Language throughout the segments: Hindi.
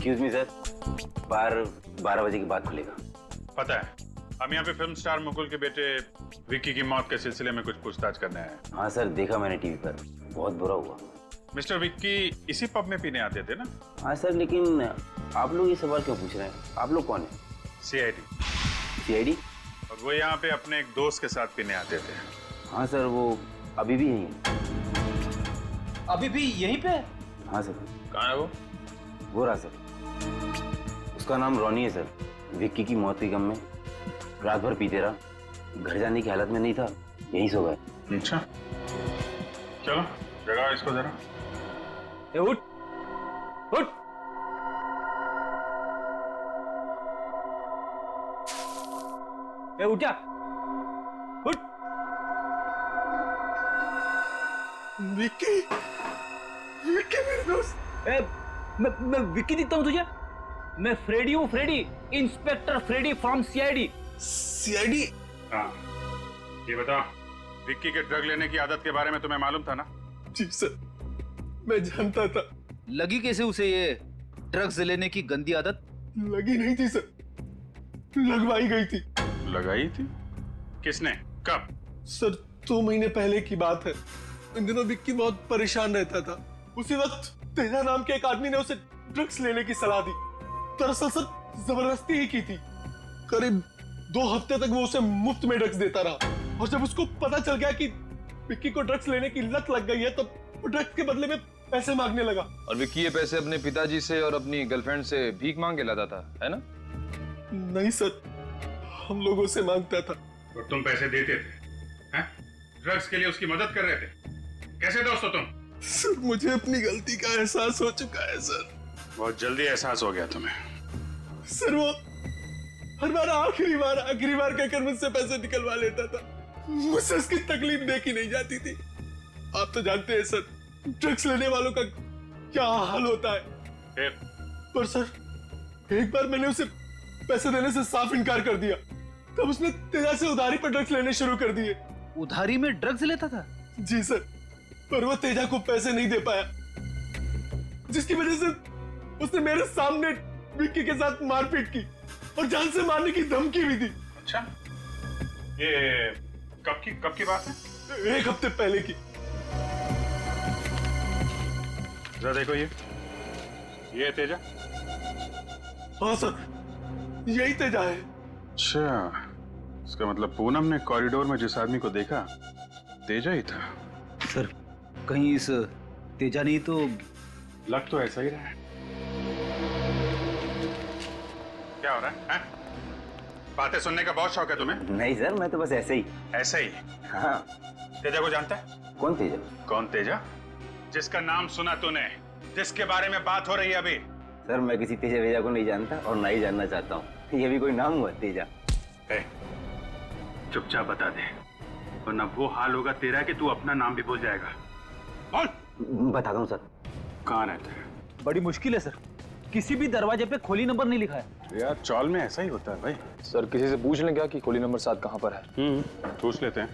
एक्सक्यूज मी सर, बार 12 बजे के बाद खुलेगा। पता है, हम यहाँ पे फिल्म स्टार मुकुल के बेटे विक्की की मौत के सिलसिले में कुछ पूछताछ करने आए हैं। हाँ सर, देखा मैंने टीवी पर, बहुत बुरा हुआ। मिस्टर विक्की इसी पब में पीने आते थे ना? हाँ सर, लेकिन आप लोग ये सवाल क्यों पूछ रहे हैं? आप लोग कौन है? सीआईडी। सीआईडी? और वो यहाँ पे अपने एक दोस्त के साथ पीने आते थे। हाँ सर, वो अभी भी यहीं है। अभी भी यहीं पे? हाँ सर। कहाँ है वो? वो रहा सर, उसका नाम रॉनी है सर। विक्की की मौत के गम में रात भर पीते रहा, घर जाने की हालत में नहीं था, यहीं सो गए। अच्छा, चलो जगाओ इसको जरा। ए, उठ उठ। ए, उठ जा, उठ। विक्की, विक्की मेरे दोस्त। ए, मैं विक्की दिखता हूँ तुझे? मैं फ्रेडी हूँ, Freddy, inspector Freddy from CID. CID? हाँ, ये बताओ, विक्की के ड्रग लेने की आदत के बारे में तुम्हें मालूम था ना? जी सर, मैं जानता था। लगी कैसे उसे ये ड्रग्स लेने की गंदी आदत? लगी नहीं थी सर, लगवाई गई थी। लगाई थी? किसने? कब? सर 2 महीने पहले की बात है। इन दिनों विक्की बहुत परेशान रहता था। उसी वक्त तेजा नाम के एक आदमी ने उसे ड्रग्स लेने की सलाह दी। दरअसल सर जबरदस्ती ही की थी। करीब 2 हफ्ते तक वो उसे मुफ्त में ड्रग्स देता रहा, और जब उसको पता चल गया कि विक्की को ड्रग्स लेने की लत लग गई है, तो वो ड्रग्स के बदले में पैसे मांगने लगा। और विक्की ये पैसे अपने पिताजी से और अपनी गर्लफ्रेंड से भीख मांग के लाता था, है ना? नहीं सर, हम लोगों से मांगता था। और तुम पैसे देते थे? हैं? ड्रग्स के लिए उसकी मदद कर रहे थे? कैसे दोस्त हो तुम? सर मुझे अपनी गलती का एहसास हो चुका है सर। बहुत जल्दी एहसास हो गया तुम्हें। सर वो हर बार आखिरी बार कहकर मुझसे पैसे निकलवा लेता था। मुझसे उसकी तकलीफ देखी नहीं जाती थी। आप तो जानते हैं सर, ड्रग्स लेने वालों का क्या हाल होता है। फिर? पर सर एक बार मैंने उसे पैसे देने से साफ इनकार कर दिया, तब उसने तेजा से उधारी पर ड्रग्स लेने शुरू कर दिए। उधारी में ड्रग्स लेता था? जी सर, पर वो तेजा को पैसे नहीं दे पाया, जिसकी वजह से उसने मेरे सामने विक्की के साथ मारपीट की और जान से मारने की धमकी भी दी। अच्छा, ये कब की बात है? 1 हफ्ते पहले की। जरा देखो, ये तेजा? हाँ सर, यही तेजा है। अच्छा, इसका मतलब पूनम ने कॉरिडोर में जिस आदमी को देखा, तेजा ही था। सर कहीं इस तेजा नहीं तो? लग तो ऐसा ही रहा है। क्या हो रहा है? बातें सुनने का बहुत शौक है तुम्हें? नहीं सर, मैं तो बस ऐसे ही। ऐसे ही? हाँ। तेजा को जानता है? कौन तेजा? कौन तेजा? जिसका नाम सुना तूने, जिसके बारे में बात हो रही है अभी। सर मैं किसी तेजा वेजा को नहीं जानता और ना ही जानना चाहता हूँ। ये भी कोई नाम हुआ तेजा? चुपचाप बता दे, वरना वो हाल होगा तेरा कि तू अपना नाम भी भूल जाएगा। बोल। बताता हूँ सर। कहाँ रहता है? बड़ी मुश्किल है सर, किसी भी दरवाजे पे खोली नंबर नहीं लिखा है। यार चौल में ऐसा ही होता है भाई। सर किसी से पूछ लें क्या कि खोली नंबर 7 कहाँ पर है? पूछ लेते हैं।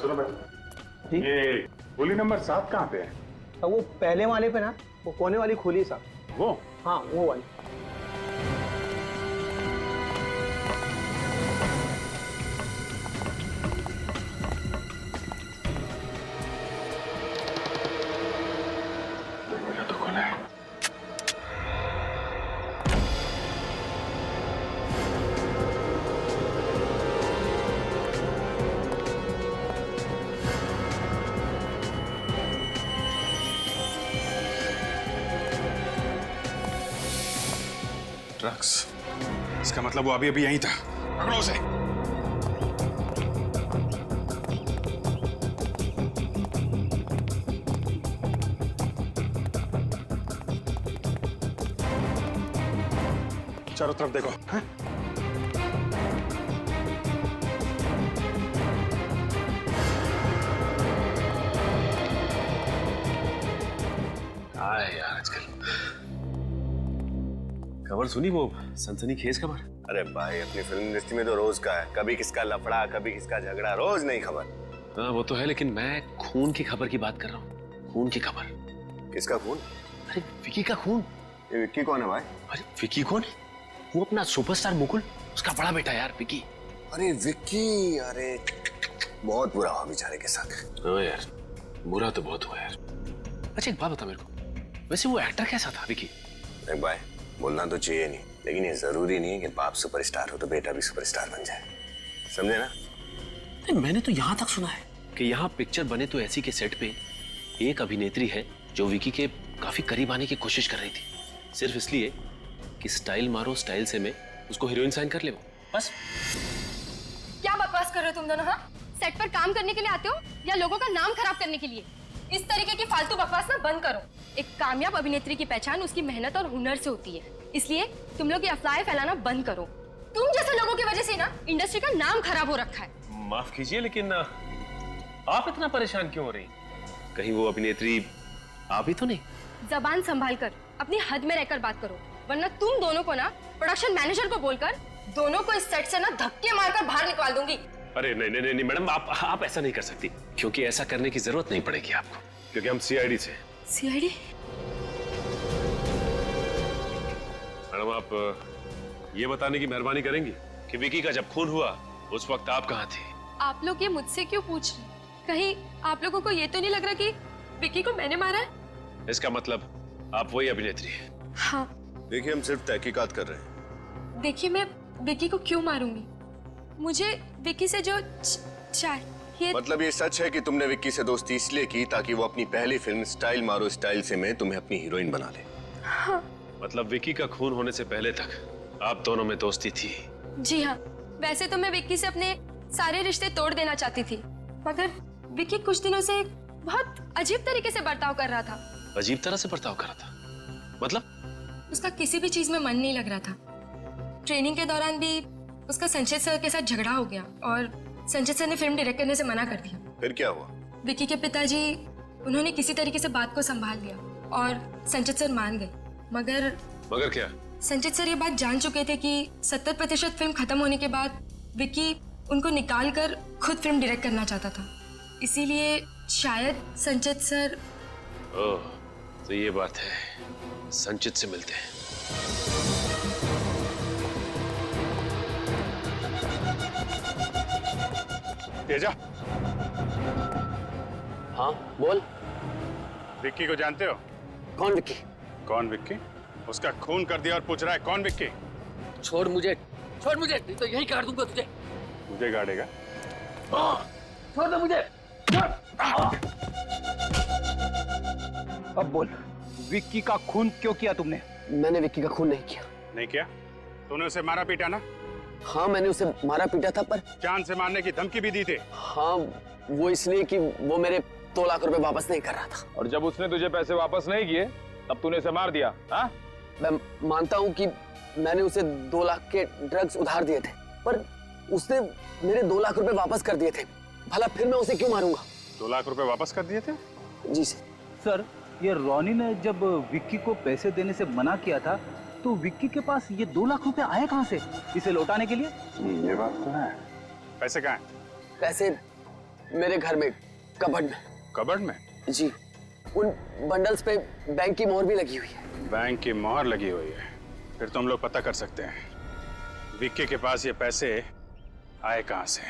सुनो भाई, ये खोली नंबर 7 कहाँ पे है? वो पहले वाले पे ना, वो कोने वाली खोली साहब। वो? हाँ वो वाली। तो खोला है। ड्रग्स, इसका मतलब वो अभी अभी यहीं था। पकड़ो उसे। चारों तरफ देखो। हाँ? यार आजकल खबर सुनी, वो सनसनीखेज खबर? अरे भाई, अपनी फिल्म इंडस्ट्री में तो रोज का है, कभी किसका लफड़ा, कभी किसका झगड़ा, रोज नई खबर। हाँ वो तो है, लेकिन मैं खून की खबर की बात कर रहा हूँ। खून की खबर। किसका खून? अरे विकी का खून। ये विक्की कौन है भाई? अरे विकी कौन है? वो अपना सुपरस्टार मुकुल, उसका बड़ा बेटा यार विकी। अरे विक्की, अरे बहुत बुरा हुआ बेचारे के साथ। हाँ यार, बुरा तो बहुत हुआ यार। अच्छा एक बात बता मेरे को, वैसे वो एक्टर कैसा था विकी? देख भाई, बोलना तो चाहिए नहीं, लेकिन ये जरूरी नहीं है कि बाप सुपरस्टार हो तो बेटा भी सुपरस्टार बन जाए, समझे ना? नहीं, मैंने तो यहाँ तक सुना है कि यहाँ पिक्चर बने तो ऐसी के सेट पे एक अभिनेत्री है जो विकी के काफी करीब आने की कोशिश कर रही थी, सिर्फ इसलिए कि स्टाइल मारो स्टाइल से मैं उसको हीरोइन साइन कर ले, बस। क्या बकवास कर रहे हो तुम दोनों? हाँ, सेट पर काम करने के लिए आते हो या लोगों का नाम खराब करने के लिए? इस तरीके की फालतू बकवास ना बंद करो। एक कामयाब अभिनेत्री की पहचान उसकी मेहनत और हुनर से होती है, इसलिए तुम लोग ये अफवाहें फैलाना बंद करो। तुम जैसे लोगों की वजह से ना इंडस्ट्री का नाम खराब हो रखा है। माफ कीजिए लेकिन आप इतना परेशान क्यों हो रही? कहीं वो अभिनेत्री आप ही तो नहीं? जबान संभाल कर अपनी हद में रहकर बात करो, वरना तुम दोनों को ना प्रोडक्शन मैनेजर को बोलकर दोनों को इस सेट से ना धक्के मारकर बाहर निकाल दूंगी। अरे नहीं नहीं नहीं मैडम, आप ऐसा नहीं कर सकती, क्योंकि ऐसा करने की जरूरत नहीं पड़ेगी आपको, क्योंकि हम सीआईडी से। सीआईडी? मैडम आप ये बताने की मेहरबानी करेंगी कि विकी का जब खून हुआ उस वक्त आप कहाँ थे? आप लोग ये मुझसे क्यों पूछ रहे? कहीं आप लोगों को ये तो नहीं लग रहा कि विकी को मैंने मारा है? इसका मतलब आप वही अभिनेत्री हैं? हाँ। देखिए, हम सिर्फ तहकीकात कर रहे हैं। देखिए, मैं विकी को क्यों मारूंगी? मुझे विकी से जो चाहिए। मतलब ये सच है कि तुमने विक्की से दोस्ती इसलिए की ताकि वो अपनी पहली फिल्म स्टाइल मारो स्टाइल से में तुम्हें अपनी हीरोइन बना ले? हाँ। मतलब विकी का खून होने से पहले तक आप दोनों में दोस्ती थी? जी हाँ, वैसे तो मैं विक्की से अपने सारे रिश्ते तोड़ देना चाहती थी, मगर विक्की कुछ दिनों से बहुत अजीब तरीके से बर्ताव कर रहा था। अजीब तरह से बर्ताव कर रहा था? मतलब? उसका किसी भी चीज में मन नहीं लग रहा था। ट्रेनिंग के दौरान भी उसका संचित सर के साथ झगड़ा हो गया और संचित सर ने फिल्म डायरेक्ट करने से मना कर दिया। फिर क्या हुआ? विक्की के पिताजी उन्होंने किसी तरीके से बात को संभाल लिया और संचित सर मान गए, मगर क्या? संचित सर ये बात जान चुके थे कि 70% फिल्म खत्म होने के बाद विक्की उनको निकाल कर खुद फिल्म डायरेक्ट करना चाहता था, इसीलिए शायद संचित सर। ओह, तो ये बात है, संचित से मिलते हैं। तेजा। हाँ बोल। विक्की को जानते हो? कौन विक्की? कौन विक्की? उसका खून कर दिया और पूछ रहा है कौन विक्की? छोड़ मुझे, नहीं तो यही काट दूंगा तुझे। मुझे गाड़ेगा? छोड़ दो मुझे। अब बोल, विक्की का खून क्यों किया तुमने? मैंने विक्की का खून नहीं किया। नहीं किया? तूने उसे मारा पीटा ना? हाँ मैंने उसे मारा पीटा था, पर जान से मारने की धमकी भी दी थी। हाँ वो इसलिए कि वो मेरे 2 लाख रुपए वापस नहीं कर रहा था। और जब उसने तुझे पैसे वापस नहीं किए तब तूने उसे मार दिया? हाँ? मैं मानता हूँ कि मैंने उसे 2 लाख के ड्रग्स उधार दिए थे, पर उसने मेरे 2 लाख रुपए वापस कर दिए थे। भला फिर मैं उसे क्यों मारूंगा? 2 लाख रुपए वापस कर दिए थे? जी सर। सर, ये रॉनी ने जब विक्की को पैसे देने से मना किया था तो विक्की के पास ये 2 लाख रुपए आए कहाँ से इसे लौटाने के लिए? ये बात तो है। पैसे कहाँ हैं? पैसे मेरे घर में, कबर्ड में। कबर्ड में? जी, उन बंडल्स पे बैंक की मोहर भी लगी हुई है। बैंक की मोहर लगी हुई है? फिर तो हम लोग पता कर सकते हैं विक्की के पास ये पैसे आए कहाँ से।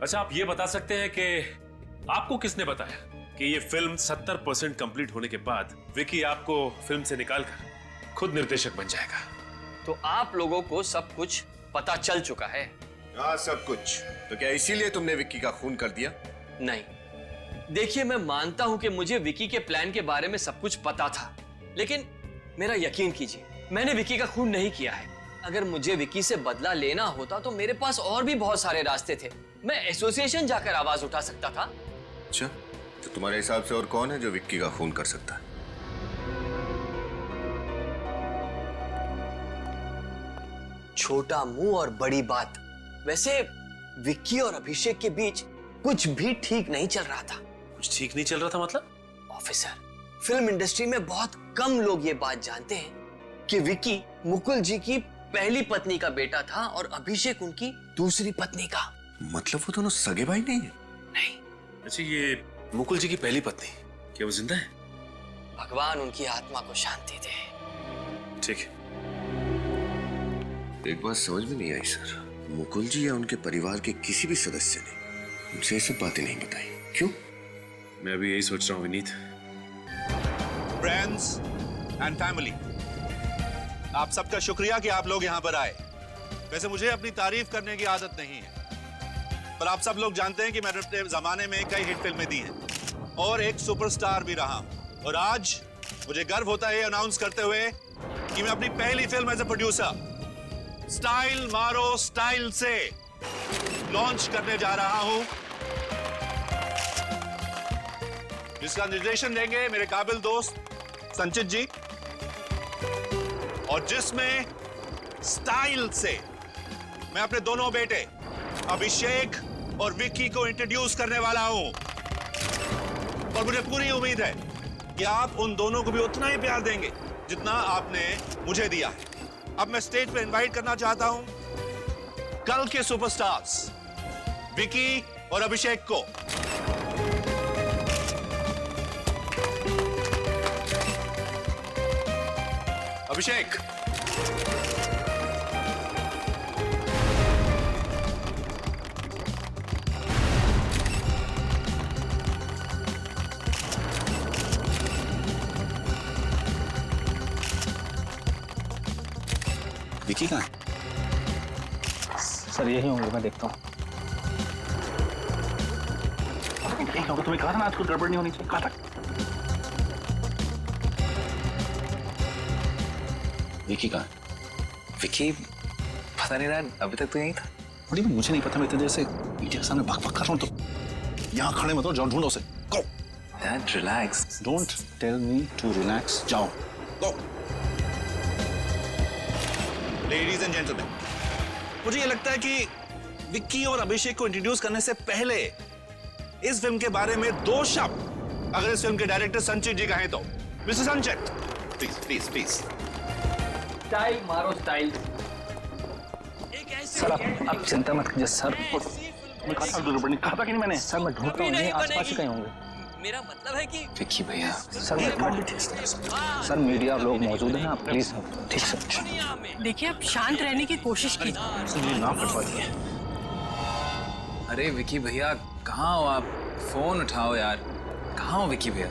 अच्छा, आप ये बता सकते हैं कि आपको किसने बताया कि ये फिल्म 70% कंप्लीट होने के बाद विक्की आपको फिल्म से निकालकर खुद निर्देशक बन जाएगा? तो आप लोगों को सब कुछ पता चल चुका है? हाँ सब कुछ। तो क्या इसीलिए तुमने विक्की का खून कर दिया? नहीं, देखिए मैं मानता हूं कि मुझे विक्की के प्लान के बारे में सब कुछ पता था, लेकिन मेरा यकीन कीजिए मैंने विक्की का खून नहीं किया है। अगर मुझे विक्की से बदला लेना होता तो मेरे पास और भी बहुत सारे रास्ते थे। मैं एसोसिएशन जाकर आवाज उठा सकता था। अच्छा, तो तुम्हारे हिसाब से और कौन है जो विक्की का खून कर सकता है? छोटा मुंह और बड़ी बात। वैसे विक्की और अभिषेक के बीच कुछ भी ठीक नहीं चल रहा था। कुछ ठीक नहीं चल रहा था मतलब? ऑफिसर, फिल्म इंडस्ट्री में बहुत कम लोग ये बात जानते हैं कि विक्की मुकुल जी की पहली पत्नी का बेटा था और अभिषेक उनकी दूसरी पत्नी का। मतलब वो दोनों सगे भाई नहीं है? नहीं। अच्छा, ये मुकुल जी की पहली पत्नी क्या वो जिंदा है? भगवान उनकी आत्मा को शांति दे। ठीक है। एक बात समझ में नहीं आई सर, मुकुल जी या उनके परिवार के किसी भी सदस्य ने मुझे ये सब बातें नहीं बताई, क्यों? मैं अभी यही सोच रहा हूँ विनीत। फ्रेंड्स एंड फैमिली, आप सबका शुक्रिया कि आप लोग यहाँ पर आए। वैसे मुझे अपनी तारीफ करने की आदत नहीं है, पर आप सब लोग जानते हैं कि मैंने अपने जमाने में कई हिट फिल्में दी हैं और एक सुपरस्टार भी रहा हूं। और आज मुझे गर्व होता है अनाउंस करते हुए कि मैं अपनी पहली film as a producer style मारो स्टाइल से लॉन्च करने जा रहा हूं, जिसका निर्देशन देंगे मेरे काबिल दोस्त संचित जी, और जिसमें स्टाइल से मैं अपने दोनों बेटे अभिषेक और विक्की को इंट्रोड्यूस करने वाला हूं। और मुझे पूरी उम्मीद है कि आप उन दोनों को भी उतना ही प्यार देंगे जितना आपने मुझे दिया है। अब मैं स्टेज पे इनवाइट करना चाहता हूं कल के सुपरस्टार्स विक्की और अभिषेक को। अभिषेक, विकी कहाँ है? सर यही होंगे, मैं देखता हूँ। यही होगा, तुम्हें कहा था ना आज कुछ गड़बड़ नहीं होनी चाहिए, कहा था। विकी कहाँ है? विकी पता नहीं रहा, अभी तक तो यहीं था। बड़ी मुझे नहीं पता, मैं इतनी देर से मीडिया के सामने बक कर रहा हूँ, तो यहाँ खड़े मत हो, जाओ ढूंढो उसे। Go dad relax, don't tell me to relax, जाओ गो। लेडीज एंड जेंटलमैन, मुझे ये लगता है कि विक्की और अभिषेक को इंट्रोड्यूस करने से पहले इस फिल्म के बारे में 2 शब्द अगर इस फिल्म के डायरेक्टर संचित जी कहें तो। मिस्टर संचित, प्लीज प्लीज प्लीज। स्टाइल मारो स्टाइल। सर आप चिंता मत कीजिए सर। मैं कहा था गड़बड़ नहीं, कहा था कि नहीं मैंने? सर मैं ढूंढता हूँ, नहीं आसपास ही कहीं होंगे। मेरा मतलब है कि विक्की भैया सर सर मीडिया लोग मौजूद हैं, आप प्लीज। ठीक सर। देखिए आप शांत रहने की कोशिश कीजिए। ना फटवा दिए। अरे विक्की भैया कहाँ हो आप? फोन उठाओ यार। कहाँ हो विक्की भैया?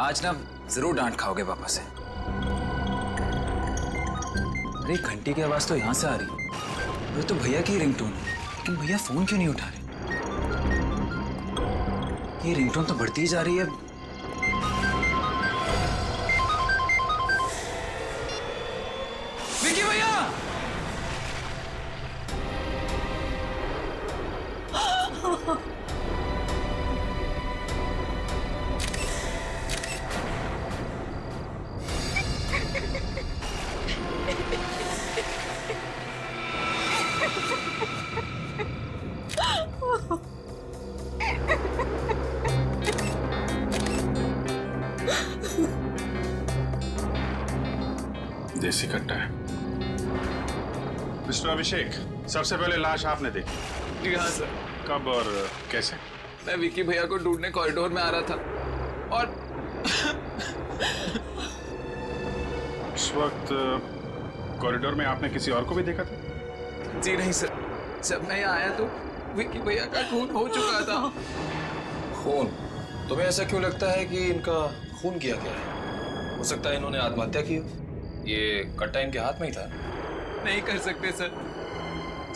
आज ना जरूर डांट खाओगे पापा से। अरे घंटी की आवाज तो यहाँ से आ रही है, वो तो भैया की रिंगटोन है, लेकिन भैया फोन क्यों नहीं उठा रहे? ये रिंगटोन तो बढ़ती ही जा रही है। विक्की भैया! देसी कट्टा है। मिस्टर अभिषेक, सबसे पहले लाश आपने देखी? जी हाँ सर। कब और कैसे? मैं विक्की भैया को ढूंढने कॉरिडोर में आ रहा था और उस वक्त कॉरिडोर में आपने किसी और को भी देखा था? जी नहीं सर, जब मैं यहाँ आया तो विक्की भैया का खून हो चुका था। खून? तुम्हें ऐसा क्यों लगता है कि इनका खून किया गया है? हो सकता है इन्होंने आत्महत्या की हो। ये कट्टा इनके हाथ में ही था। नहीं कर सकते सर।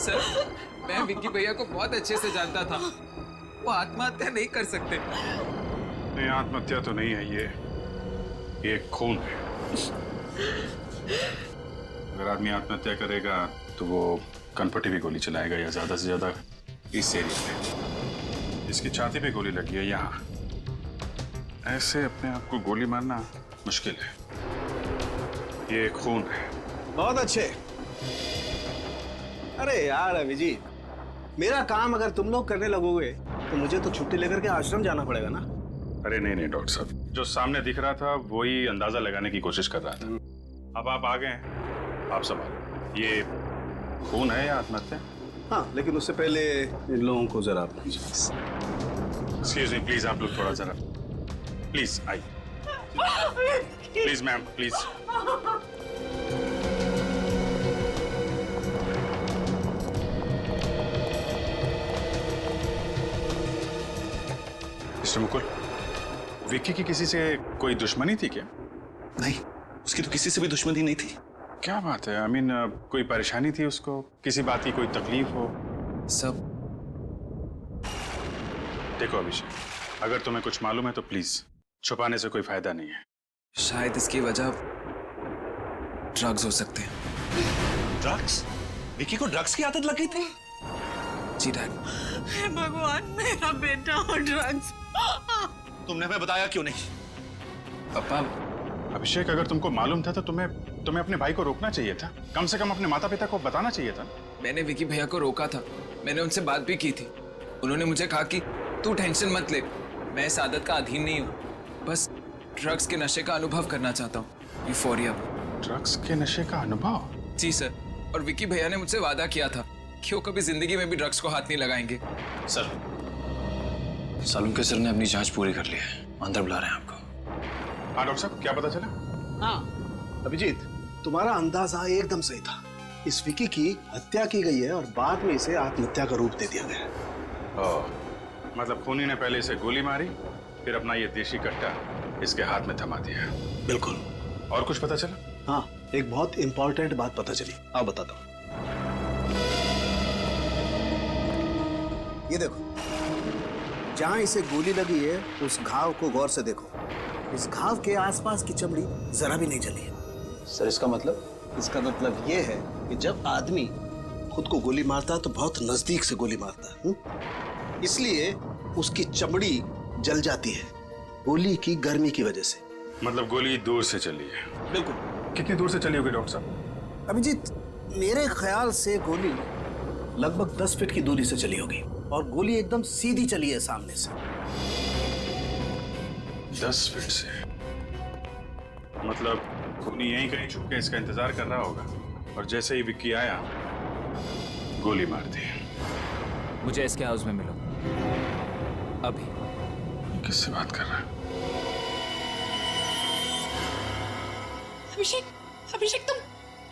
सर मैं विक्की भैया को बहुत अच्छे से जानता था, वो आत्महत्या नहीं कर सकते। नहीं, आत्महत्या तो नहीं है ये खून है। अगर आदमी आत्महत्या करेगा तो वो कनपट्टी भी गोली चलाएगा, या ज्यादा से ज्यादा इस एरिया में। इसकी छाती पे गोली लगी है यहाँ। ऐसे अपने आप को गोली मारना मुश्किल है। ये खून है। बहुत अच्छे। अरे यार अभिजीत, मेरा काम अगर तुम लोग करने लगोगे तो मुझे तो छुट्टी लेकर के आश्रम जाना पड़ेगा ना। अरे नहीं नहीं डॉक्टर साहब, जो सामने दिख रहा था वही अंदाजा लगाने की कोशिश कर रहा था। अब आप आ गए हैं, आप संभालो। ये खून है या आत्महत्या? हाँ, लेकिन उससे पहले इन लोगों को जरा एक्सक्यूज मी प्लीज, आप लोग थोड़ा जरा प्लीज आइए। Please ma'am, please. Mister Mukul, Vicky की किसी से कोई दुश्मनी थी क्या? नहीं, उसकी तो किसी से भी दुश्मनी नहीं थी। क्या बात है? कोई परेशानी थी उसको, किसी बात की कोई तकलीफ हो? सब देखो अभिषेक, अगर तुम्हें कुछ मालूम है तो प्लीज छुपाने से कोई फायदा नहीं है। शायद इसकी वजह ड्रग्स हो सकते हैं। ड्रग्स? विक्की को ड्रग्स की आदत लग गई थी? जी डैड। हे भगवान, मेरा बेटा और ड्रग्स। तुमने हमें बताया क्यों नहीं? पापा, अभिषेक, अगर तुमको मालूम था तो तुम्हें अपने भाई को रोकना चाहिए था। कम से कम अपने माता पिता को बताना चाहिए था। मैंने विकी भैया को रोका था। मैंने उनसे बात भी की थी। उन्होंने मुझे कहा कि तू टेंशन मत ले, मैं इस आदत का अधीन नहीं हूँ, बस ड्रग्स के नशे का अनुभव करना चाहता हूँ। यूफोरिया। ड्रग्स के नशे का अनुभव? जी सर, और विकी भैया ने मुझसे वादा किया था कि वो कभी जिंदगी में भी ड्रग्स को हाथ नहीं लगाएंगे। सर, सालूम के सर ने अपनी जांच पूरी कर ली है, अंदर बुला रहे हैं आपको। हाँ डॉक्टर साहब, क्या पता चला? हाँ अभिजीत, तुम्हारा अंदाजा एकदम सही था। इस विकी की हत्या की गई है और बाद में इसे आत्महत्या का रूप दे दिया गया है। ओह, मतलब खूनी ने पहले इसे गोली मारी, फिर अपना ये देशी कट्टा इसके हाथ में थमा दिया। बिल्कुल। और कुछ पता चला? हाँ, एक बहुत इंपॉर्टेंट बात पता चली, आप बताता हूँ। ये देखो, जहां इसे गोली लगी है उस घाव को गौर से देखो। इस घाव के आसपास की चमड़ी जरा भी नहीं जली है। सर इसका मतलब? इसका मतलब ये है कि जब आदमी खुद को गोली मारता है तो बहुत नजदीक से गोली मारता है, इसलिए उसकी चमड़ी जल जाती है गोली की गर्मी की वजह से। मतलब गोली दूर से चली है? बिल्कुल। कितनी दूर से चली होगी डॉक्टर साहब? अभिजीत, मेरे ख्याल से गोली लगभग 10 फीट की दूरी से चली होगी और गोली एकदम सीधी चली है सामने से। 10 फीट से? मतलब खूनी यहीं कहीं छुप के इसका इंतजार कर रहा होगा और जैसे ही विक्की आया गोली मार दी। मुझे एसके हाउस में मिलो अभी। किससे बात कर रहा है? अभिषेक, अभिषेक तुम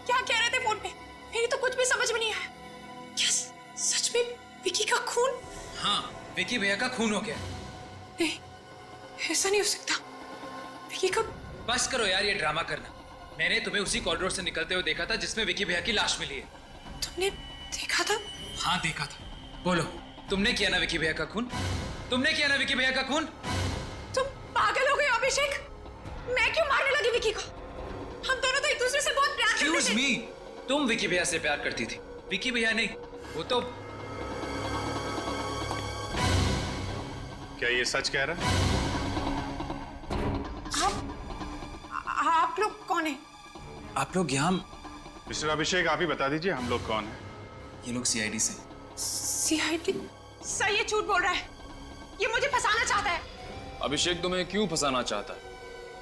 क्या कह रहे थे फोन पे? मेरी तो कुछ भी समझ में नहीं आया। क्या सच में विकी का खून? हाँ, विकी भैया का खून हो गया। नहीं, ऐसा नहीं हो सकता। विकी का... बस करो यार ये ड्रामा करना। मैंने तुम्हें उसी कॉरिडोर से निकलते हुए देखा था जिसमें विकी भैया की लाश मिली है। तुमने देखा था? हाँ देखा था। बोलो, तुमने किया ना विकी भैया का खून? तुमने किया ना विकी भैया का खून? तुम पागल हो गए हो अभिषेक। मैं क्यों मारने लगी विकी को? हम दोनों तो एक दूसरे से बहुत प्यार करते थे। Excuse me, तुम विकी भैया से प्यार करती थी, विकी भैया नहीं। वो तो... क्या ये सच कह रहा है? आप लोग कौन है? आप लोग यहाँ... मिस्टर अभिषेक, आप ही बता दीजिए हम लोग कौन हैं? ये लोग सीआईडी से। सीआईडी? सर ये झूठ बोल रहा है। ये मुझे फंसाना चाहता है। अभिषेक तुम्हें क्यों फंसाना चाहता है?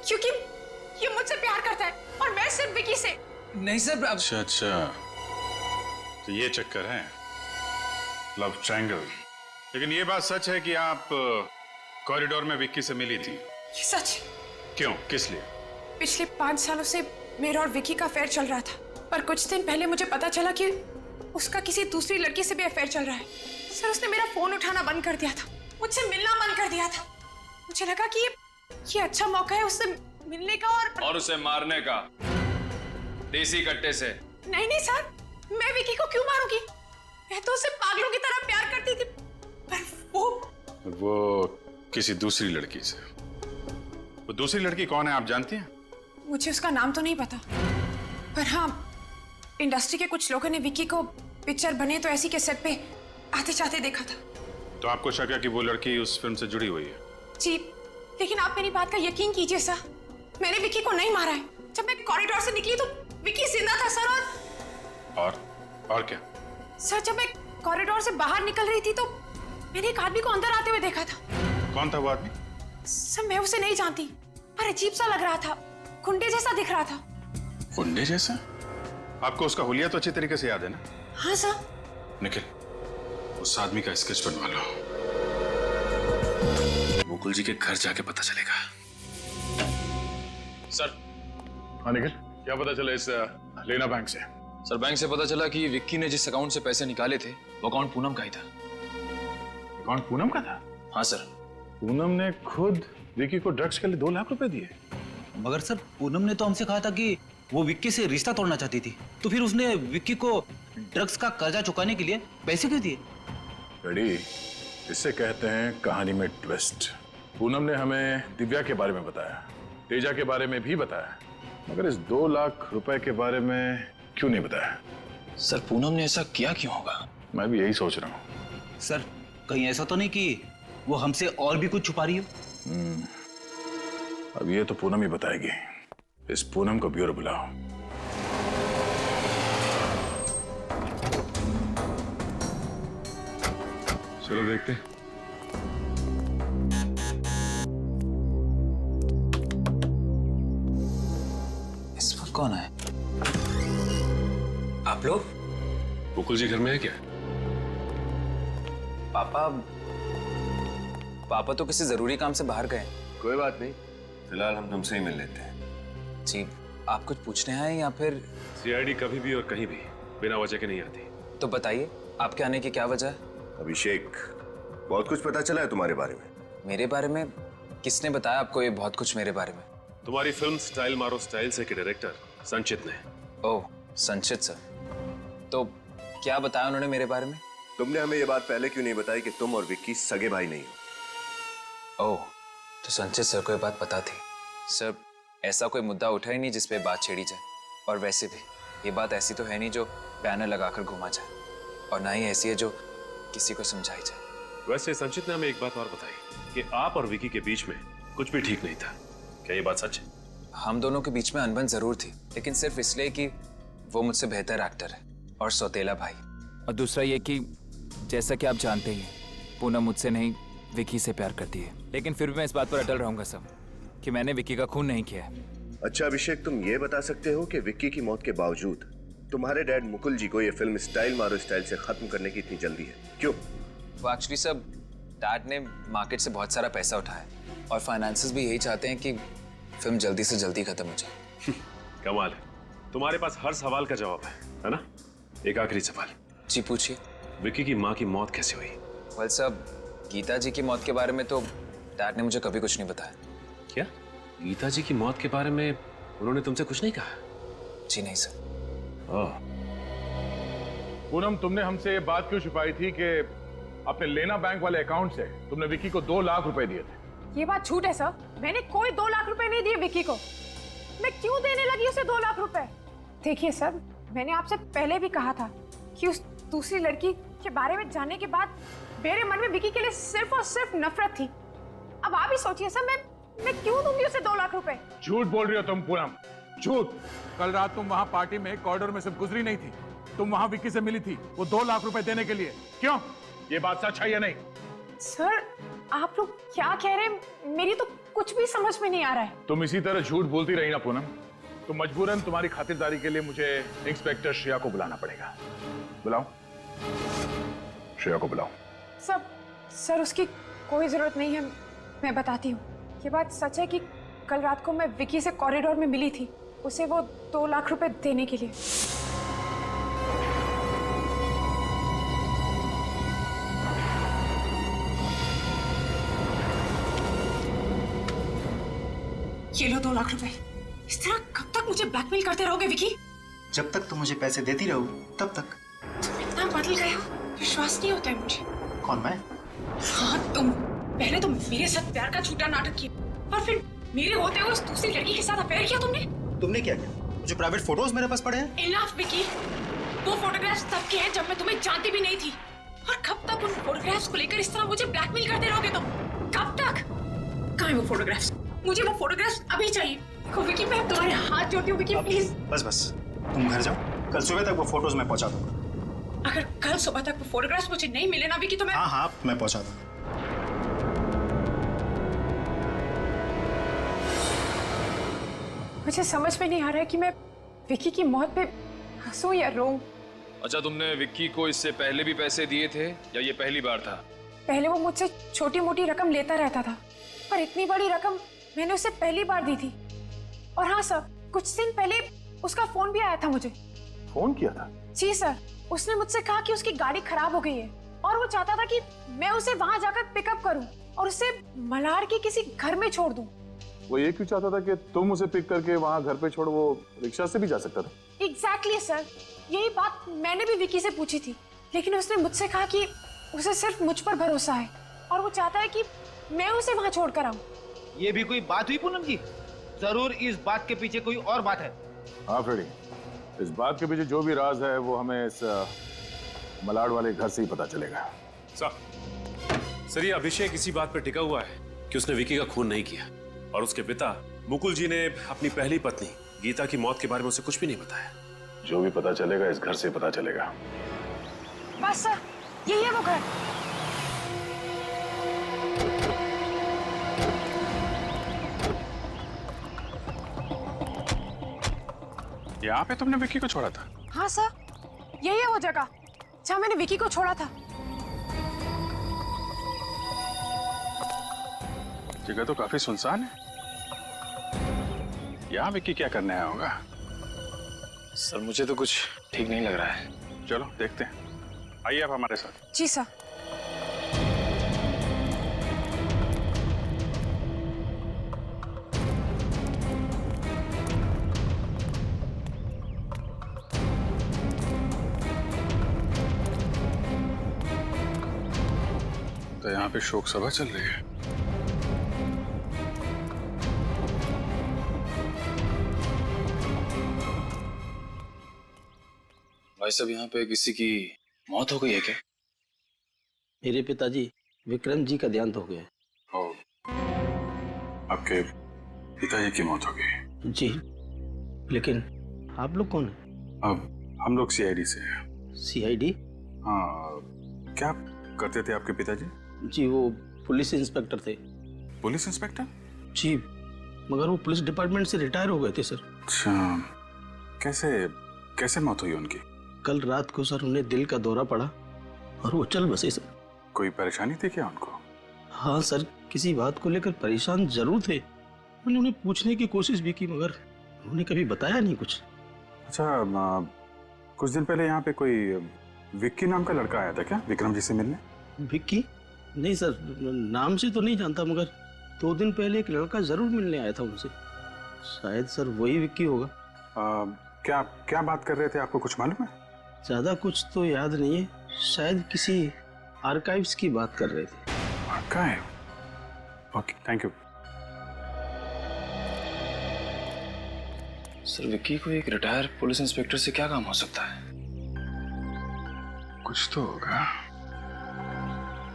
क्योंकि ये मुझसे प्यार करता है और मैं सिर्फ विकी से। नहीं सर। अच्छा, तो ये चक्कर है, लव ट्रायंगल। लेकिन ये बात सच है कि आप कॉरिडोर में विक्की से मिली थी? ये सच। क्यों, किस लिए? पिछले 5 सालों से मेरा और विकी का अफेयर चल रहा था, पर कुछ दिन पहले मुझे पता चला कि उसका किसी दूसरी लड़की से भी अफेयर चल रहा है। सर उसने मेरा फोन उठाना बंद कर दिया था, मुझसे मिलना बंद कर दिया था। मुझे लगा कि ये अच्छा मौका है उससे मिलने का और उसे मारने का, देसी कट्टे से। नहीं नहीं सर, मैं विकी को क्यों मारूंगी? मैं तो उसे पागलों की तरह प्यार करती थी, पर वो किसी दूसरी लड़की से। वो दूसरी लड़की कौन है आप जानती हैं? मुझे उसका नाम तो नहीं पता, पर हाँ इंडस्ट्री के कुछ लोगों ने विकी को पिक्चर बने तो ऐसी के सेट पे आते जाते देखा था। तो आपको शक है कि वो लड़की उस फिल्म से जुड़ी हुई है? जी, लेकिन आप मेरी बात का यकीन कीजिए सर, मैंने विकी को नहीं मारा है। जब मैं कॉरिडोर से निकली तो विकी जिंदा था सर। और क्या? सर जब मैं कॉरिडोर से बाहर निकल रही थी तो मैंने एक आदमी को अंदर आते हुए देखा था। कौन था वो आदमी? सर मैं उसे नहीं जानती, पर अजीब सा लग रहा था, गुंडे जैसा दिख रहा था। गुंडे जैसा? आपको उसका हुलिया तो अच्छी तरीके से याद है ना? हाँ सर। निखिल, उस आदमी का स्केच बनवा लो। मुकुल जी के घर जाके पता चलेगा। सर। हाँ निखिल, क्या पता चला इस लेना बैंक से? सर बैंक से पता चला कि विक्की ने जिस अकाउंट से पैसे निकाले थे वो अकाउंट पूनम का ही था। अकाउंट पूनम का था? हाँ सर, पूनम ने खुद विकी को ड्रग्स के लिए 2 लाख रुपए दिए। मगर सर पूनम ने तो हमसे कहा था कि वो विक्की से रिश्ता तोड़ना चाहती थी, तो फिर उसने विक्की को ड्रग्स का कर्जा चुकाने के लिए पैसे क्यों दिए? डैडी, इसे कहते हैं कहानी में ट्विस्ट। पूनम ने हमें दिव्या के बारे में बताया, तेजा के बारे में भी बताया, मगर इस 2 लाख रुपए के बारे में क्यों नहीं बताया? सर पूनम ने ऐसा किया क्यों होगा? मैं भी यही सोच रहा हूँ। सर कहीं ऐसा तो नहीं कि वो हमसे और भी कुछ छुपा रही हो? अब ये तो पूनम ही बताएगी। इस पूनम को ब्यूरो बुलाओ। चलो देखते हैं। इस वक्त कौन है? आप लोग? मुकुल जी घर में है क्या? पापा तो किसी जरूरी काम से बाहर गए। कोई बात नहीं, फिलहाल हम तुमसे ही मिल लेते हैं। जी, आप कुछ पूछने आए या फिर? सीआईडी कभी भी और कहीं भी बिना वजह के नहीं आती। तो बताइए, आपके आने की क्या वजह है? अभिषेक, बहुत कुछ पता चला है तुम्हारे बारे में। मेरे बारे में? किसने बताया आपको ये बहुत कुछ मेरे बारे में? तुम्हारी फिल्म स्टाइल मारो स्टाइल से के डायरेक्टर संचित ने। ओह, संचित सर। तो क्या बताया उन्होंने मेरे बारे में? तुमने हमें ये बात पहले क्यों नहीं बताई कि तुम और विक्की सगे भाई नहीं हो? ओह, तो संचित सर को ये बात पता थी। सर, ऐसा कोई मुद्दा उठा ही नहीं जिस पे बात छेड़ी जाए, और वैसे भी ये बात ऐसी तो है नहीं जो बैनर लगाकर घुमा जाए, और ना ही ऐसी है जो किसी को समझाई जाए। वैसे संचित ने हमें एक बात और बताई कि आप और विकी के बीच में कुछ भी ठीक नहीं था। क्या ये बात सच है? हम दोनों के बीच में अनबन जरूर थी, लेकिन सिर्फ इसलिए कि वो मुझसे बेहतर एक्टर है और सौतेला भाई। और दूसरा ये कि जैसा कि आप जानते ही हैं, पूनम मुझसे नहीं विकी से प्यार करती है, लेकिन फिर भी मैं इस बात पर अटल रहूंगा सब कि मैंने विकी का खून नहीं किया है। अच्छा अभिषेक, तुम ये बता सकते हो कि विक्की की मौत के बावजूद तुम्हारे डैड मुकुल जी को ये फिल्म स्टाइल मारो स्टाइल से खत्म करने की इतनी जल्दी है, क्यों? वो एक्चुअली सब डैड ने मार्केट से बहुत सारा पैसा उठाया और फाइनेंसेस भी यही चाहते हैं कि फिल्म जल्दी से जल्दी खत्म हो जाए। कमाल है, तुम्हारे पास हर सवाल का जवाब है ना? एक आखिरी सवाल। जी पूछिए। विक्की की माँ की मौत कैसे हुई? वेल सब, गीता जी की मौत के बारे में तो डैड ने मुझे कभी कुछ नहीं बताया। क्या गीता जी की मौत के बारे में उन्होंने तुमसे कुछ नहीं कहा? जी नहीं सर। पूनम, तुमने हमसे ये बात क्यों छुपाई थी कि अपने लेना बैंक वाले अकाउंट से तुमने विक्की को 2 लाख रुपए दिए थे? ये बात झूठ है सर। मैंने कोई 2 लाख रुपए नहीं दिए विक्की को। मैं क्यों देने लगी उसे 2 लाख रुपए? देखिए सर, मैंने आपसे पहले भी कहा था कि उस दूसरी लड़की के बारे में जानने के बाद मेरे मन में विक्की के लिए सिर्फ और सिर्फ नफरत थी। अब आप ही सोचिए सर, मैं क्यों दूंगी उसे 2 लाख रुपए? झूठ बोल रही हो तुम पूनम, झूठ। कल रात तुम वहां पार्टी में कॉरिडोर में से गुजरी नहीं थी, तुम वहां विक्की से मिली थी वो 2 लाख रुपए देने के लिए। क्यों? ये बात सच है या नहीं? सर, आप लोग क्या कह रहे हैं? मेरी तो कुछ भी समझ में नहीं आ रहा है। तुम इसी तरह झूठ बोलती रही ना पूनम, तो मजबूरन तुम्हारी खातिरदारी के लिए मुझे इंस्पेक्टर श्रेया को बुलाना पड़ेगा। बुलाओ, श्रेया को बुलाओ। सर उसकी कोई जरूरत नहीं है, मैं बताती हूँ। ये बात सच है कि कल रात को मैं विक्की से कॉरिडोर में मिली थी, उसे वो 2 लाख रुपए देने के लिए। ये लो 2 लाख रुपए। इस तरह कब तक मुझे ब्लैकमेल करते रहोगे विक्की? जब तक तुम मुझे पैसे देती रहो तब तक। तुम इतना बदल गए हो, विश्वास नहीं होता है मुझे। कौन, मैं? हाँ तुम। पहले तो मेरे साथ प्यार का झूठा नाटक किया और फिर मेरे होते हुए उस दूसरी लड़की के साथ अफेयर किया तुमने। तुमने क्या किया? जो प्राइवेट फोटोज मेरे पास पड़े हैं। इनफ विक्की, वो फोटोग्राफ्स तब के हैं जब मैं तुम्हें जानती भी नहीं थी, और कब तक उन फोटोग्राफ्स को लेकर इस तरह मुझे ब्लैकमेल करते रहोगे तुम? कब तक? कहाँ है वो फोटोग्राफ्स? मुझे वो फोटोग्राफ्स अभी चाहिए। देखो विक्की, मैं तुम्हारे हाथ जोड़ती हूँ विक्की, प्लीज। बस तुम घर जाओ, कल सुबह तक वो फोटोज मैं पहुंचा दूंगा। अगर कल सुबह तक वो फोटोग्राफ्स मुझे नहीं मिले ना विक्की तो मैं। हाँ मैं पहुंचा दूंगा। मुझे समझ में नहीं आ रहा है कि मैं विक्की की मौत पे हंसूं या रोऊं। अच्छा, तुमने विक्की को इससे पहले भी पैसे दिए थे या ये पहली बार था? पहले वो मुझसे छोटी मोटी रकम लेता रहता था, पर इतनी बड़ी रकम मैंने उसे पहली बार दी थी। और हाँ सर, कुछ दिन पहले उसका फोन भी आया था मुझे। फोन किया था? जी सर, उसने मुझसे कहा कि उसकी गाड़ी खराब हो गई है और वो चाहता था कि मैं उसे वहां जाकर पिकअप करूं और उसे मल्हार के किसी घर में छोड़ दूं। वो ये क्यों चाहता था कि तुम उसे पिक करके वहां घर पे छोड़, वो रिक्शा से भी जा सकता था। एग्जैक्टली सर, यही बात मैंने भी विकी से पूछी थी, लेकिन उसने मुझसे कहा कि उसे सिर्फ मुझ पर भरोसा है और वो चाहता है कि मैं उसे वहां छोड़कर आऊं। ये भी कोई बात हुई पूनम जी? जरूर इस बात के पीछे कोई और बात है। हाँ फ्रेडी, इस बात के पीछे जो भी राज है वो हमें इस मलाड वाले घर से ही पता चलेगा। सर ये अभिषेक इसी बात पर टिका हुआ है कि उसने विकी का खून नहीं किया, और उसके पिता मुकुल जी ने अपनी पहली पत्नी गीता की मौत के बारे में उसे कुछ भी नहीं बताया। जो भी पता चलेगा इस घर से पता चलेगा। बस सर, यही है वो घर। यहाँ पे तुमने विक्की को छोड़ा था? हाँ सर, यही है वो जगह जहाँ मैंने विकी को छोड़ा था। जगह तो काफी सुनसान है। यहाँ विक्की क्या करने आया होगा? सर मुझे तो कुछ ठीक नहीं लग रहा है। चलो देखते हैं, आइए आप हमारे साथ। जी सर। तो यहाँ पे शोक सभा चल रही है। भाई साहब, यहाँ पे किसी की मौत हो गई है क्या? मेरे पिताजी विक्रम जी का देहांत हो गया। आपके पिताजी की मौत हो गई? जी, लेकिन आप लोग कौन हैं? अब हम लोग सीआईडी से हैं। सीआईडी? हाँ, क्या करते थे आपके पिताजी? जी वो पुलिस इंस्पेक्टर थे। Police inspector? जी, मगर वो पुलिस डिपार्टमेंट से रिटायर हो गए थे सर। अच्छा, कैसे कैसे मौत हुई उनकी? कल रात को सर उन्हें दिल का दौरा पड़ा और वो चल बसे सर। कोई परेशानी थी क्या उनको? हाँ सर, किसी बात को लेकर परेशान जरूर थे। मैंने उन्हें पूछने की कोशिश भी की मगर उन्होंने कभी बताया नहीं कुछ। अच्छा, कुछ दिन पहले यहाँ पे कोई विक्की नाम का लड़का आया था क्या विक्रम जी से मिलने? विक्की? नहीं सर, नाम से तो नहीं जानता, मगर 2 दिन पहले एक लड़का जरूर मिलने आया था उनसे। शायद सर वही विक्की होगा। क्या क्या बात कर रहे थे, आपको कुछ मालूम है? ज्यादा कुछ तो याद नहीं है, शायद किसी आर्काइव्स की बात कर रहे थे। Archive? Okay, thank you. Sir Vicky को एक रिटायर पुलिस इंस्पेक्टर से क्या काम हो सकता है? कुछ तो होगा,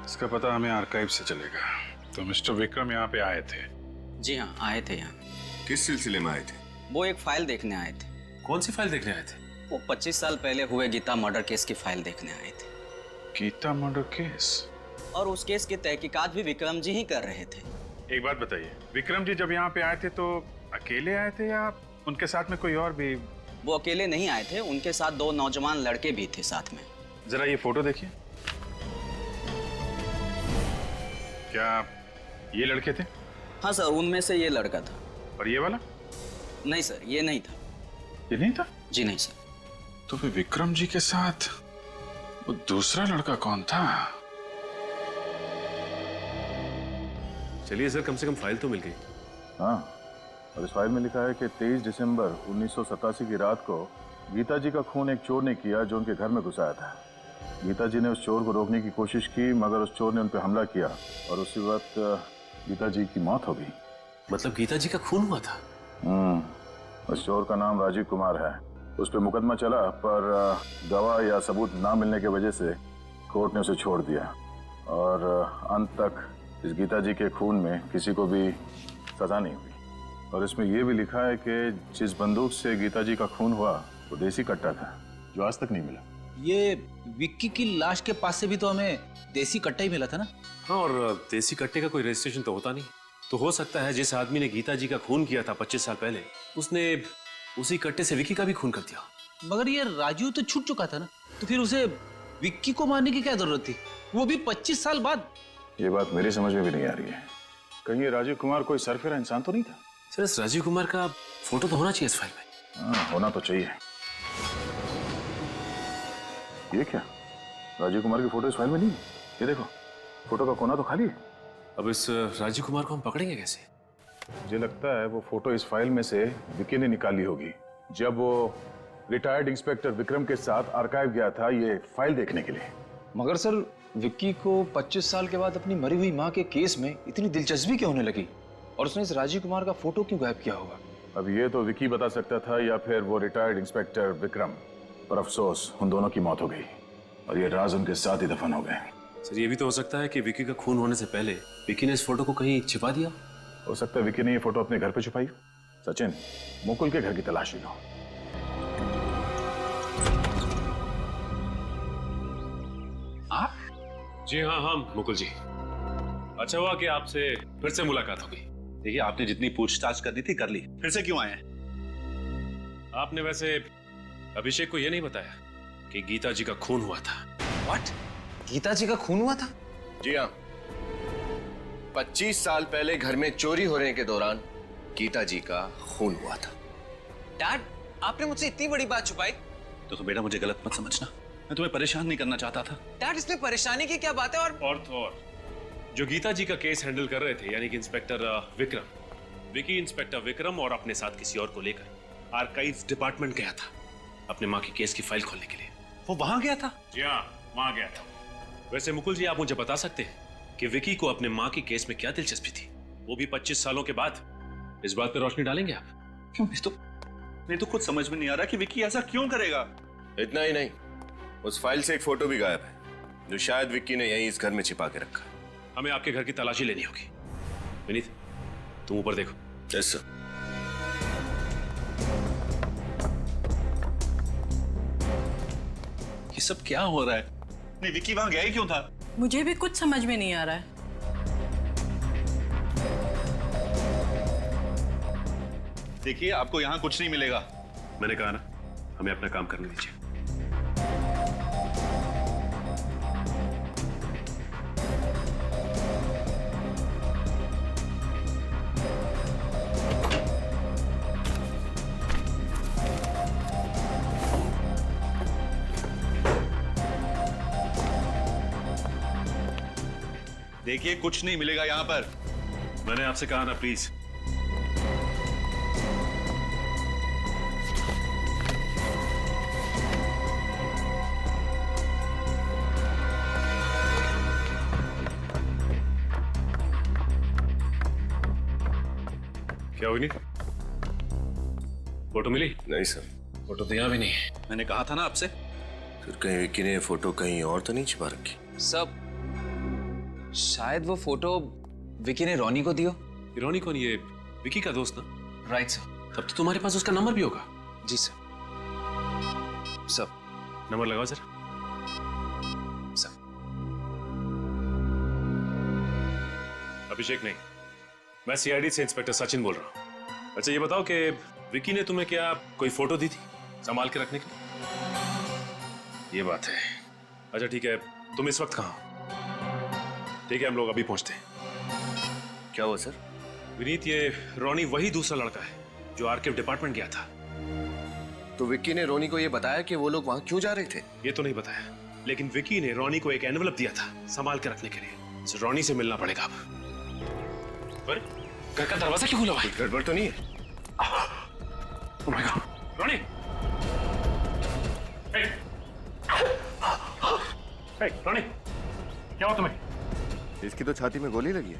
इसका पता हमें आर्काइव से चलेगा। तो मिस्टर विक्रम यहाँ पे आए थे? जी हाँ, आए थे यहाँ। किस सिलसिले में आए थे? वो एक फाइल देखने आए थे। कौन सी फाइल देखने आए थे? वो 25 साल पहले हुए गीता मर्डर केस की फाइल देखने आए थे। Geeta murder case? और उस केस की तहकीकात भी विक्रम जी ही कर रहे थे। एक बात बताइए, विक्रम जी जब यहाँ पे आए थे तो अकेले आए थे या उनके साथ में कोई और भी? वो अकेले नहीं आए थे, उनके साथ 2 नौजवान लड़के भी थे साथ में। जरा ये फोटो देखिए। क्या ये लड़के थे? हाँ सर, उनमें से ये लड़का था। और ये वाला? नहीं सर, ये नहीं था। ये नहीं था? जी नहीं सर। तो फिर विक्रम जी के साथ वो दूसरा लड़का कौन था? चलिए सर, कम से कम फाइल तो मिल गई। हाँ, और इस फाइल में लिखा है कि 23 दिसंबर 1987 की रात को गीता जी का खून एक चोर ने किया जो उनके घर में घुसाया था। गीता जी ने उस चोर को रोकने की कोशिश की मगर उस चोर ने उन पर हमला किया और उसी वक्त गीता जी की मौत हो गई। मतलब गीता जी का खून हुआ था? उस चोर का नाम राजीव कुमार है। उस पर मुकदमा चला पर गवाह या सबूत ना मिलने की वजह से कोर्ट ने उसे छोड़ दिया और अंत तक इस गीता जी के खून में किसी को भी सजा नहीं हुई। और इसमें यह भी लिखा है कि जिस बंदूक से गीता जी का खून हुआ वो देसी कट्टा था जो आज तक नहीं मिला। ये विक्की की लाश के पास से भी तो हमें देसी कट्टा ही मिला था ना? हाँ, और देसी कट्टे का कोई रजिस्ट्रेशन तो होता नहीं। तो हो सकता है जिस आदमी ने गीता जी का खून किया था 25 साल पहले, उसने उसी कट्टे से विक्की का भी खून कर दिया। मगर ये राजू तो छूट चुका था ना, तो फिर उसे विक्की को मारने की क्या जरूरत थी, वो भी 25 साल बाद? ये बात मेरी समझ में भी नहीं आ रही है। कहीं ये राजीव कुमार कोई सरफिरा इंसान तो नहीं था? सर, इस राजीव कुमार का फोटो तो होना चाहिए इस फाइल में। हाँ, होना तो चाहिए। ये क्या, राजीव कुमार की फोटो इस फाइल में नहीं है? ये देखो, फोटो का कोना तो खाली है। अब इस राजीव कुमार को हम पकड़ेंगे कैसे? मुझे लगता है वो फोटो इस फाइल में से विकी ने निकाली होगी जब वो रिटायर्ड इंस्पेक्टर विक्रम के साथ आर्काइव गया था ये फाइल देखने के लिए। मगर सर, विक्की को 25 साल के बाद अपनी मरी हुई माँ के केस में इतनी दिलचस्पी क्यों होने लगी? और उसने इस राजीव कुमार का फोटो क्यों गायब किया होगा? अब ये तो विकी बता सकता था या फिर वो रिटायर्ड इंस्पेक्टर विक्रम, पर अफसोस उन दोनों की मौत हो गई और ये राज उनके साथ ही दफन हो गए। सर ये भी तो हो सकता है कि विकी का खून होने से पहले विकी ने इस फोटो को कहीं छिपा दिया। हो सकता है विकी ने ये फोटो अपने घर पे छुपाई हो। सचिन, मुकुल के घर की तलाशी लो। आप? जी हाँ, मुकुल जी। अच्छा हुआ कि आपसे फिर से मुलाकात हो गई। देखिए, आपने जितनी पूछताछ करनी थी कर ली, फिर से क्यों आए हैं? आपने वैसे अभिषेक को यह नहीं बताया कि गीता जी का खून हुआ था। What? गीता जी का खून हुआ था? जी हाँ, 25 साल पहले घर में चोरी होने के दौरान गीता जी का खून हुआ था। डैड, आपने मुझसे इतनी बड़ी बात छुपाई। तो बेटा मुझे गलत मत समझना, मैं तुम्हें परेशान नहीं करना चाहता था। डैड, इसमें परेशानी की क्या बात है? और जो गीता जी का केस हैंडल कर रहे थे यानी कि इंस्पेक्टर विक्रम, विकी इंस्पेक्टर विक्रम और अपने साथ किसी और को लेकर आर्काइव्स डिपार्टमेंट गया था अपने माँ की केस की फाइल खोलने के लिए। वो वहां गया था? जी हाँ, वहां गया था। वैसे मुकुल जी, आप मुझे बता सकते हैं कि विकी को अपने माँ की केस में क्या दिलचस्पी थी? वो भी 25 सालों के बाद। इस बात पर रोशनी डालेंगे आप? क्यों? मैं तो खुद समझ में नहीं आ रहा कि विकी ऐसा क्यों करेगा। इतना ही नहीं, उस फाइल से एक फोटो भी गायब है जो शायद विक्की ने यहीं इस घर में छिपा के रखा। हमें आपके घर की तलाशी लेनी होगी। विनीत, तुम ऊपर देखो। Yes sir. ये सब क्या हो रहा है? नहीं, विक्की वहां गया ही क्यों था? मुझे भी कुछ समझ में नहीं आ रहा है। देखिए, आपको यहाँ कुछ नहीं मिलेगा। मैंने कहा ना, हमें अपना काम करने दीजिए। देखिए, कुछ नहीं मिलेगा यहाँ पर। मैंने आपसे कहा ना, प्लीज। क्या हुई? फोटो मिली? नहीं सर, फोटो तो यहाँ भी नहीं है। मैंने कहा था ना आपसे। फिर कहीं विक्की ने फोटो कहीं और तो नहीं छिपा रखी? सब शायद वो फोटो विकी ने रोनी को दियो। रोनी कौन? ये विकी का दोस्त ना? Right sir. तब तो तुम्हारे पास उसका नंबर भी होगा। जी सर। सब नंबर लगाओ सर। अभिषेक नहीं, मैं सीआईडी से इंस्पेक्टर सचिन बोल रहा हूँ। अच्छा ये बताओ कि विकी ने तुम्हें क्या कोई फोटो दी थी संभाल के रखने के लिए? ये बात है। अच्छा ठीक है, तुम इस वक्त कहाँ हो? ठीक है, हम लोग अभी पहुंचते हैं। क्या हुआ सर? विनीत, ये रोनी वही दूसरा लड़का है जो आर्काइव डिपार्टमेंट गया था। तो विक्की ने रोनी को ये बताया कि वो लोग वहां क्यों जा रहे थे? ये तो नहीं बताया, लेकिन विकी ने रोनी को एक एनवलप दिया था संभाल के रखने के लिए। रोनी से मिलना पड़ेगा अब। पर घर का दरवाजा क्यों खुला हुआ है? गड़बड़ तो नहीं है? ओह माय गॉड, रोनी! हे रोनी, क्या हुआ तुम्हें? इसकी तो छाती में गोली लगी है।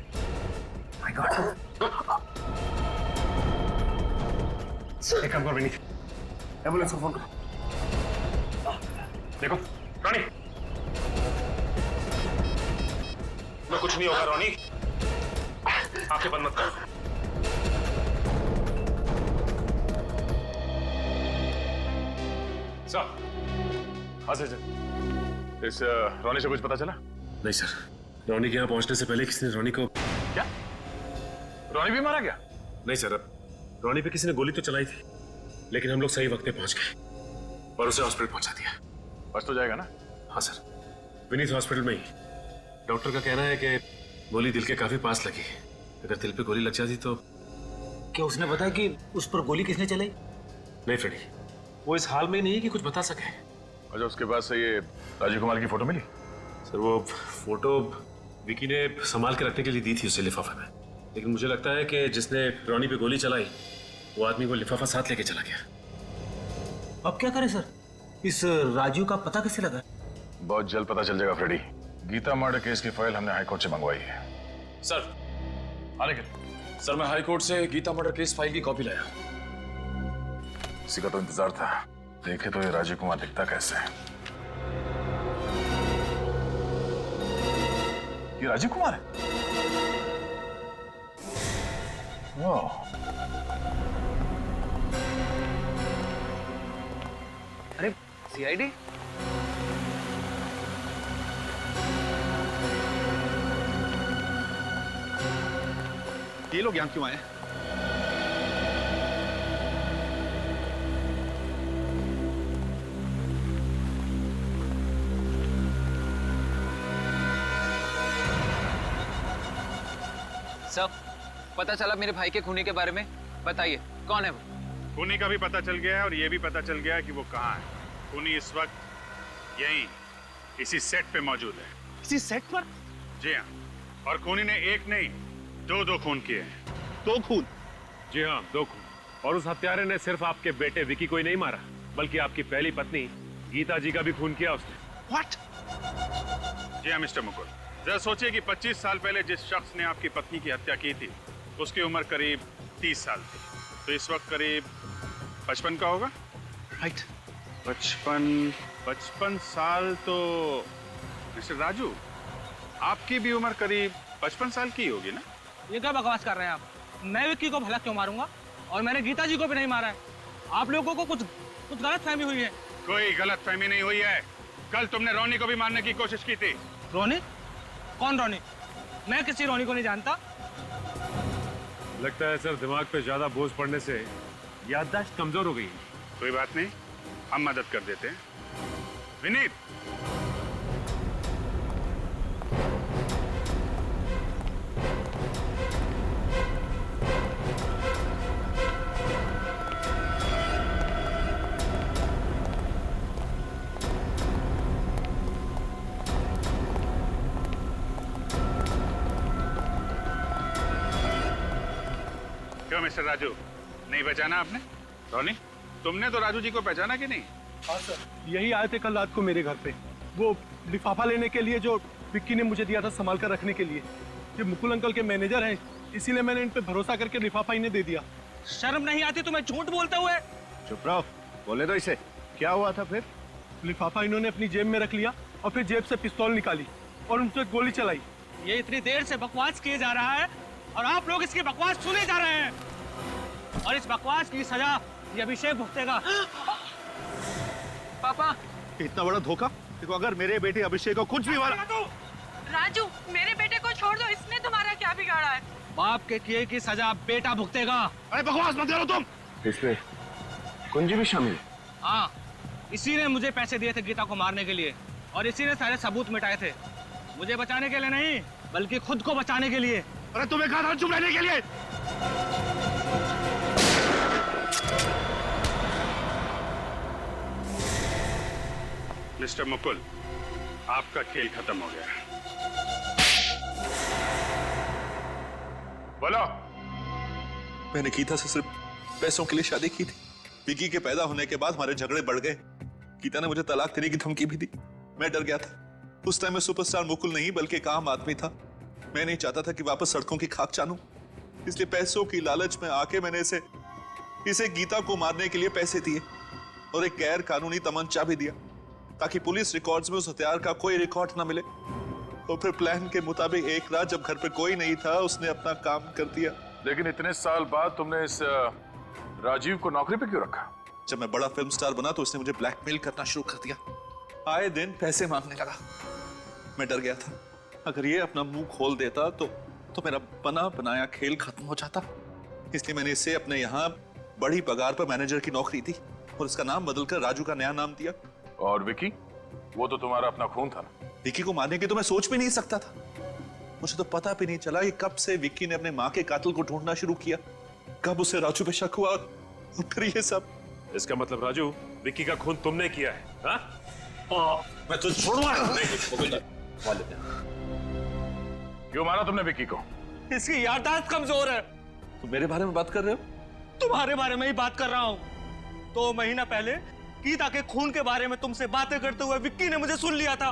My God! एक काम करो विनीत, एम्बुलेंस को फोन करो। देखो रोनी, मैं कुछ नहीं होगा। रोनी, आंखें बंद मत करो। इस रोनी से कुछ पता चला? नहीं सर, रोनी के यहाँ पहुंचने से पहले किसी ने रोनी को... क्या? रोनी भी मारा गया? नहीं सर, अब रोनी पे किसी ने गोली तो चलाई थी, लेकिन हम लोग सही वक्त पे पहुंच गए और उसे हॉस्पिटल पहुंचा दिया। बच तो जाएगा ना? हाँ सर, विनीत हॉस्पिटल में ही। डॉक्टर का कहना है कि गोली दिल के काफी पास लगी। अगर दिल पे गोली लग जाती तो... क्या उसने बताया कि उस पर गोली किसने चलाई? नहीं फ्रेडी, वो इस हाल में नहीं है कि कुछ बता सके। अच्छा, उसके बाद से ये राजीव कुमार की फोटो मिली? सर वो फोटो विकी ने संभाल के रखने के लिए दी थी उसे लिफाफे में, लेकिन मुझे लगता है कि जिसने रोनी पे गोली चलाई वो आदमी वो लिफाफा साथ लेके चला गया। अब क्या करें सर? इस राजू का पता कैसे लगा? बहुत जल्द पता चल जाएगा फ्रेडी। गीता मर्डर केस की फाइल हमने हाईकोर्ट से मंगवाई है। सर सर मैं हाईकोर्ट से गीता मर्डर केस फाइल की कॉपी लाया। इसी का तो इंतजार था। देखे तो ये राजीव कुमार दिखता कैसे है। ये राजीव कुमार है? वाह। अरे सीआईडी? ये लोग यहाँ क्यों आए? सब पता चला मेरे भाई के खूनी के बारे में? बताइए कौन है वो? खूनी का भी पता चल गया है और ये भी पता चल गया है कि वो कहाँ है। खूनी इस वक्त यहीं इसी सेट पे मौजूद है। इसी सेट पर? जी हाँ, और खूनी ने एक नहीं दो खून किए हैं। 2 खून? जी हाँ, 2 खून। और उस हत्यारे ने सिर्फ आपके बेटे विकी को ही नहीं मारा, बल्कि आपकी पहली पत्नी गीता जी का भी खून किया उसने। What? जी हाँ मिस्टर मुकुल, जरा सोचिए कि 25 साल पहले जिस शख्स ने आपकी पत्नी की हत्या की थी उसकी उम्र करीब 30 साल थी, तो इस वक्त करीब 55 का होगा। राइट। 55 साल तो मिस्टर राजू आपकी भी उम्र करीब 55 साल की होगी ना? ये क्या बकवास कर रहे हैं आप? मैं विक्की को भला क्यों मारूंगा? और मैंने गीता जी को भी नहीं मारा है। आप लोगों को कुछ गलत फहमी हुई है। कोई गलत फहमी नहीं हुई है। कल तुमने रोनी को भी मारने की कोशिश की थी। रोनी? कौन रोनी? मैं किसी रोनी को नहीं जानता। लगता है सर दिमाग पे ज्यादा बोझ पड़ने से याददाश्त कमजोर हो गई। कोई बात नहीं, हम मदद कर देते हैं। विनीत, क्यों मिस्टर राजू, नहीं पहचाना आपने? रोनी, तुमने तो राजू जी को पहचाना कि नहीं? हाँ सर, यही आए थे कल रात को मेरे घर पे, वो लिफाफा लेने के लिए जो विक्की ने मुझे दिया था संभाल कर रखने के लिए। ये मुकुल अंकल के मैनेजर हैं, इसीलिए मैंने इन पे भरोसा करके लिफाफा इन्हें दे दिया। शर्म नहीं आती तुम्हें झूठ बोलते हुए? चुप रहो, बोले तो इसे। क्या हुआ था फिर? लिफाफा इन्होंने अपनी जेब में रख लिया और फिर जेब से पिस्तौल निकाली और उनसे गोली चलाई। ये इतनी देर से बकवास किए जा रहा है और आप लोग इसकी बकवास सुने जा रहे हैं, और इस बकवास की सजा ये अभिषेक भुगतेगा। पापा, इतना बड़ा धोखा? देखो, अगर मेरे बेटे अभिषेक को कुछ भी मारा। राजू, मेरे बेटे को छोड़ दो, इसने तुम्हारा क्या बिगाड़ा है? बाप के किए की सजा बेटा भुगतेगा। अरे बकवास मत करो तुम। इसमें कुंजी भी शामिल है? हाँ, इसी ने मुझे पैसे दिए थे गीता को मारने के लिए, और इसी ने सारे सबूत मिटाए थे। मुझे बचाने के लिए नहीं, बल्कि खुद को बचाने के लिए। अरे तुम्हें कहा था चुप रहने के लिए। मिस्टर मुकुल, आपका खेल खत्म हो गया। बोलो। मैंने गीता से सिर्फ पैसों के लिए शादी की थी। विकी के पैदा होने के बाद हमारे झगड़े बढ़ गए। गीता ने मुझे तलाक देने की धमकी भी दी। मैं डर गया था। उस टाइम मैं सुपरस्टार मुकुल नहीं बल्कि एक आम आदमी था। मैं नहीं चाहता था कि वापस सड़कों की खाक जानूं, इसलिए पैसों की लालच में आके मैंने इसे गीता को मारने के लिए पैसे दिए और एक गैर कानूनी तमंचा भी दिया, ताकि पुलिस रिकॉर्ड्स में उस हथियार का कोई रिकॉर्ड ना मिले। तो फिर प्लान के मुताबिक एक रात जब घर पे कोई नहीं था, उसने अपना काम कर दिया। लेकिन इतने साल बाद तुमने इस राजीव को नौकरी पे क्यों रखा? जब मैं बड़ा फिल्म स्टार बना तो उसने मुझे ब्लैकमेल करना शुरू कर दिया। आए दिन पैसे मांगने लगा। मैं डर गया था, अगर ये अपना मुंह खोल देता तो मेरा बना बनाया खेल खत्म हो जाता। इसलिए मैंने इसे अपने यहाँ बड़ी पगार पर मैनेजर की नौकरी दी और इसका नाम बदलकर राजू का नया नाम दिया। और विकी, वो तो तुम्हारा अपना खून था ना? विकी को मारने की तो मैं सोच भी नहीं सकता था। मुझे तो पता भी नहीं चला कि कब से विकी ने अपने माँ के कातिल को ढूंढना शुरू किया, कब उसे राजू पे शक हुआ और फिर ये सब। इसका मतलब राजू, विकी का खून तुमने किया है? हाँ? मैं तुझे छोड़ूंगा क्यों मारा तुमने विक्की को? इसकी याददाश्त कमजोर है। तुम मेरे बारे में बात कर रहे हो? तुम्हारे बारे में ही बात कर रहा हूँ। 2 महीना पहले गीता के खून के बारे में तुमसे बातें करते हुए विक्की ने मुझे सुन लिया था,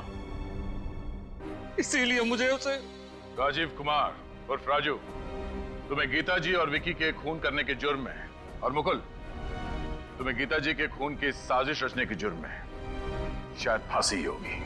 इसीलिए मुझे उसे। राजीव कुमार उर्फ राजू, तुम्हें गीता जी और विक्की के खून करने के जुर्म में, और मुकुल तुम्हें गीता जी के खून की साजिश रचने के जुर्म में शायद फांसी ही होगी।